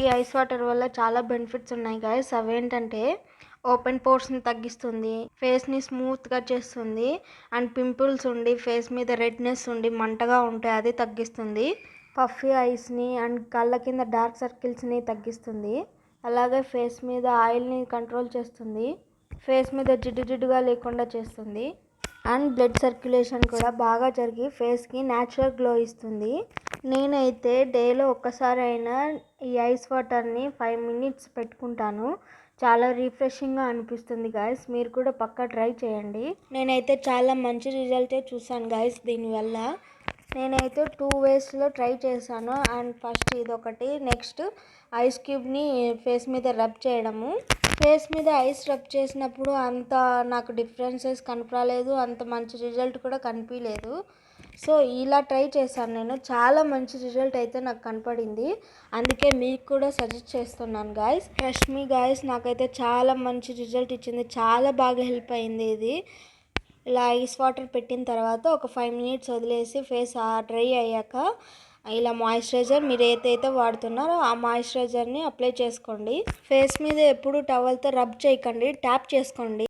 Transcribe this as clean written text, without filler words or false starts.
ఈ ice water వల్ల చాలా బెనిఫిట్స్ ఉన్నాయి గైస్. అవేంటంటే ఓపెన్ పోర్స్ని తగ్గిస్తుంది, ఫేస్ని స్మూత్గా చేస్తుంది, అండ్ పింపుల్స్ ఉండి ఫేస్ మీద రెడ్నెస్ ఉండి మంటగా ఉంటే అది తగ్గిస్తుంది. పఫీ ఐస్ని అండ్ కళ్ళ కింద డార్క్ సర్కిల్స్ని తగ్గిస్తుంది. అలాగే ఫేస్ మీద ఆయిల్ని కంట్రోల్ చేస్తుంది, ఫేస్ మీద జిడ్డు జిడ్డుగా లేకుండా చేస్తుంది, అండ్ బ్లడ్ సర్క్యులేషన్ కూడా బాగా జరిగి ఫేస్కి న్యాచురల్ గ్లో ఇస్తుంది. నేనైతే డేలో ఒక్కసారి అయినా ఈ ఐస్ వాటర్ని 5 minutes పెట్టుకుంటాను. చాలా రిఫ్రెషింగ్గా అనిపిస్తుంది గాయస్. మీరు కూడా పక్కా ట్రై చేయండి. నేనైతే చాలా మంచి రిజల్టే చూసాను గాయస్ దీనివల్ల. నేనైతే 2 waysలో ట్రై చేశాను. అండ్ ఫస్ట్ ఇదొకటి, నెక్స్ట్ ఐస్ క్యూబ్ని ఫేస్ మీద రబ్ చేయడము. ఫేస్ మీద ఐస్ రబ్ చేసినప్పుడు అంత నాకు డిఫరెన్సెస్ కనపడలేదు, అంత మంచి రిజల్ట్ కూడా కనిపించలేదు. సో ఇలా ట్రై చేశాను నేను. చాలా మంచి రిజల్ట్ అయితే నాకు కనపడింది. అందుకే మీకు కూడా సజెస్ట్ చేస్తున్నాను గాయస్. ట్రస్ట్ మీ గాయస్, నాకైతే చాలా మంచి రిజల్ట్ ఇచ్చింది. చాలా బాగా హెల్ప్ అయింది ఇది. ఇలా ఐస్ వాటర్ పెట్టిన తర్వాత ఒక 5 minutes వదిలేసి ఫేస్ డ్రై అయ్యాక ఇలా మాయిశ్చరైజర్ మీరు ఏదైతే వాడుతున్నారో ఆ మాయిశ్చరైజర్ని అప్లై చేసుకోండి. ఫేస్ మీద ఎప్పుడు టవల్తో రబ్ చేయకండి, ట్యాప్ చేసుకోండి.